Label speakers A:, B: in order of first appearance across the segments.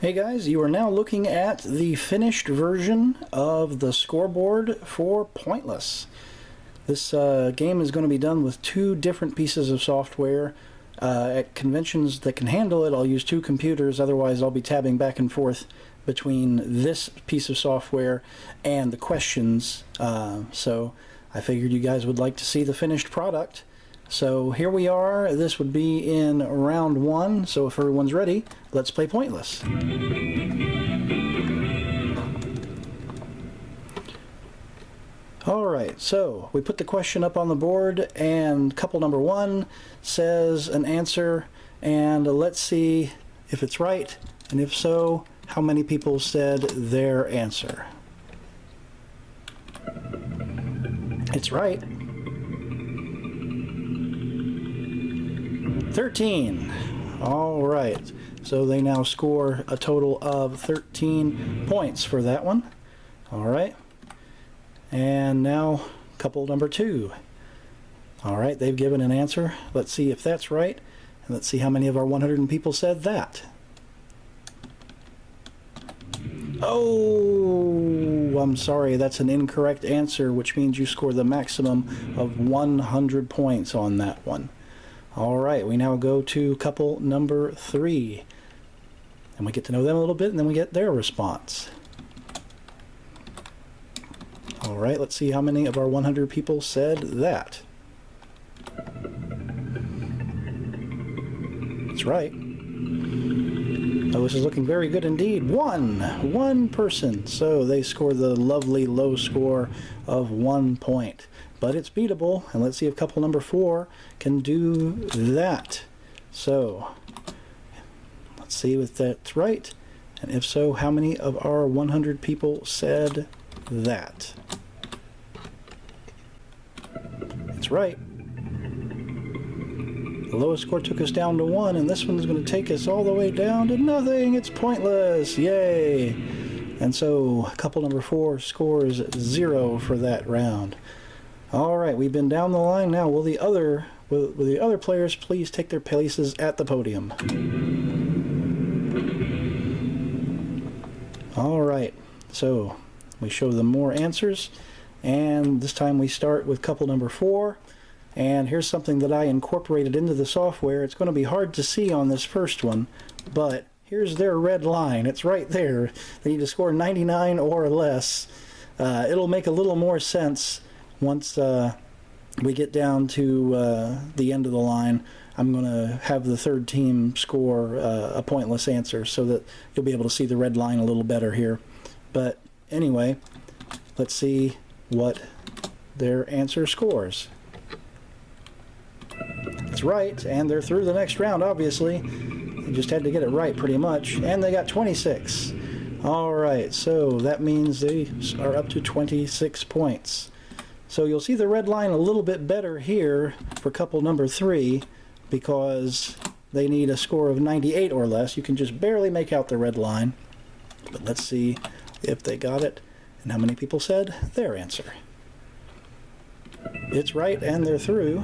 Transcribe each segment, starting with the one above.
A: Hey guys, you are now looking at the finished version of the scoreboard for Pointless. This game is going to be done with two different pieces of software. At conventions that can handle it, I'll use two computers, otherwise I'll be tabbing back and forth between this piece of software and the questions. So I figured you guys would like to see the finished product. So here we are. This would be in round one, so if everyone's ready, let's play Pointless. Alright, so we put the question up on the board, and couple number one says an answer, and let's see if it's right, and if so, how many people said their answer. It's right. 13. Alright, so they now score a total of 13 points for that one. Alright, and now couple number two. Alright, they've given an answer. Let's see if that's right, and let's see how many of our 100 people said that. Oh, I'm sorry, that's an incorrect answer, which means you score the maximum of 100 points on that one. Alright, we now go to couple number three, and we get to know them a little bit, and then we get their response. Alright, let's see how many of our 100 people said that. That's right. Oh, this is looking very good indeed. One person. So they score the lovely low score of 1 point. But it's beatable, and let's see if couple number four can do that. So, let's see if that's right, and if so, how many of our 100 people said that? It's right. The lowest score took us down to 1, and this one's going to take us all the way down to nothing. It's Pointless. Yay! And so, couple number four scores 0 for that round. Alright, we've been down the line now. Will the other players please take their places at the podium? Alright, so we show them more answers, and this time we start with couple number four. And here's something that I incorporated into the software. It's going to be hard to see on this first one, but here's their red line. It's right there. They need to score 99 or less. It'll make a little more sense once we get down to the end of the line. I'm going to have the third team score a pointless answer so that you'll be able to see the red line a little better here. But anyway, let's see what their answer scores. It's right, and they're through the next round, obviously. They just had to get it right pretty much, and they got 26. Alright, so that means they are up to 26 points. So you'll see the red line a little bit better here for couple number three, because they need a score of 98 or less. You can just barely make out the red line. But let's see if they got it and how many people said their answer. It's right, and they're through.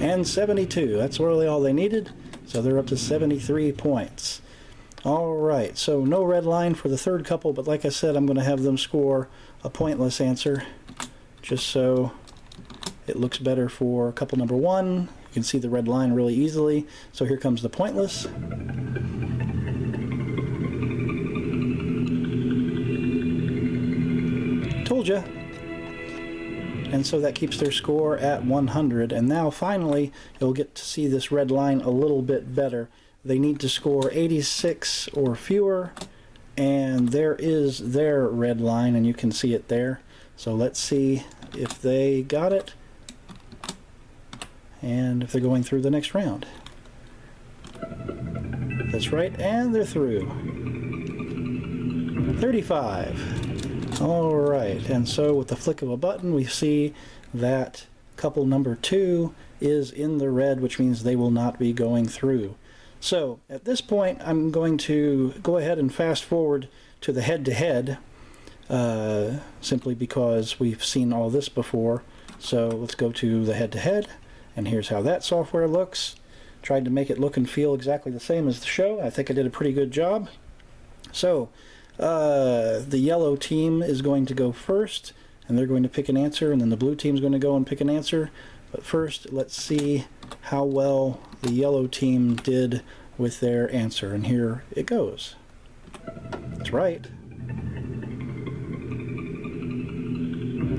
A: And 72. That's really all they needed. So they're up to 73 points. Alright, so no red line for the third couple, but like I said, I'm going to have them score a pointless answer, just so it looks better for couple number one. You can see the red line really easily. So here comes the pointless. Told ya. And so that keeps their score at 100. And now finally you'll get to see this red line a little bit better. They need to score 86 or fewer, and there is their red line, and you can see it there. So let's see if they got it and if they're going through the next round. That's right, and they're through. 35. Alright, and so with the flick of a button we see that couple number two is in the red, which means they will not be going through. So at this point I'm going to go ahead and fast forward to the head-to-head, simply because we've seen all this before. So let's go to the head-to-head, and here's how that software looks. Tried to make it look and feel exactly the same as the show. I think I did a pretty good job. So, the yellow team is going to go first, and they're going to pick an answer, and then the blue team is going to go and pick an answer. But first, let's see how well the yellow team did with their answer. And here it goes. That's right.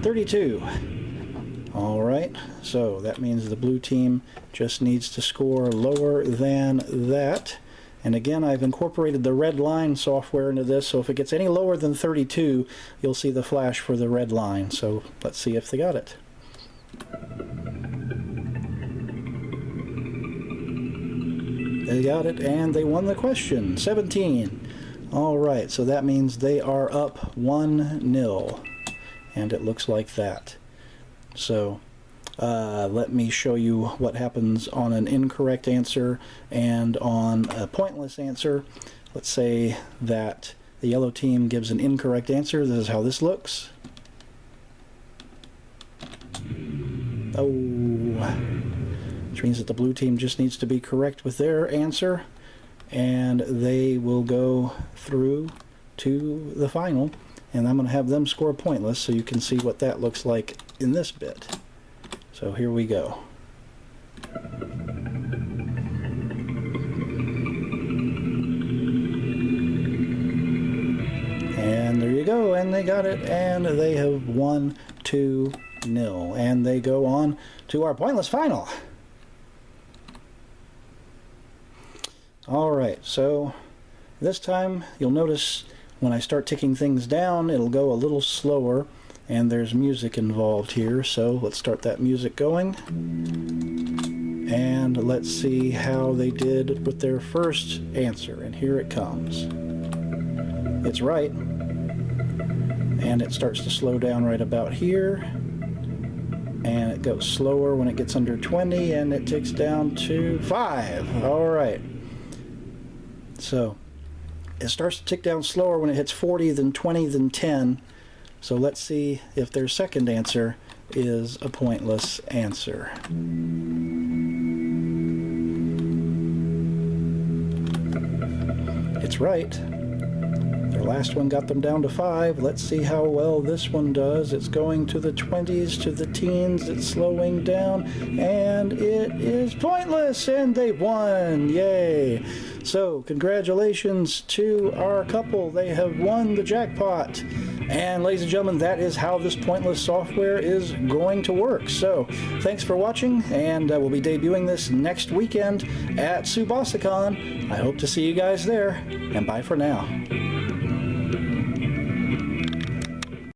A: 32. All right, so that means the blue team just needs to score lower than that. And again, I've incorporated the red line software into this, so if it gets any lower than 32, you'll see the flash for the red line. So let's see if they got it. They got it, and they won the question. 17. All right, so that means they are up 1-0, and it looks like that. So let me show you what happens on an incorrect answer and on a pointless answer. Let's say that the yellow team gives an incorrect answer. This is how this looks. Oh, which means that the blue team just needs to be correct with their answer, and they will go through to the final. And I'm going to have them score pointless so you can see what that looks like in this bit. So here we go. And there you go, and they got it, and they have won 2-0. And they go on to our pointless final. Alright, so this time you'll notice when I start ticking things down, it'll go a little slower, and there's music involved here, so let's start that music going. And let's see how they did with their first answer, and here it comes. It's right, and it starts to slow down right about here, and it goes slower when it gets under 20, and it ticks down to 5. Alright. So it starts to tick down slower when it hits 40, then 20, then 10. So let's see if their second answer is a pointless answer. It's right. Their last one got them down to 5. Let's see how well this one does. It's going to the 20s, to the teens. It's slowing down, and it is pointless, and they won. Yay! So, congratulations to our couple. They have won the jackpot. And ladies and gentlemen, that is how this pointless software is going to work. So, thanks for watching, and we'll be debuting this next weekend at Subasicon. I hope to see you guys there, and bye for now.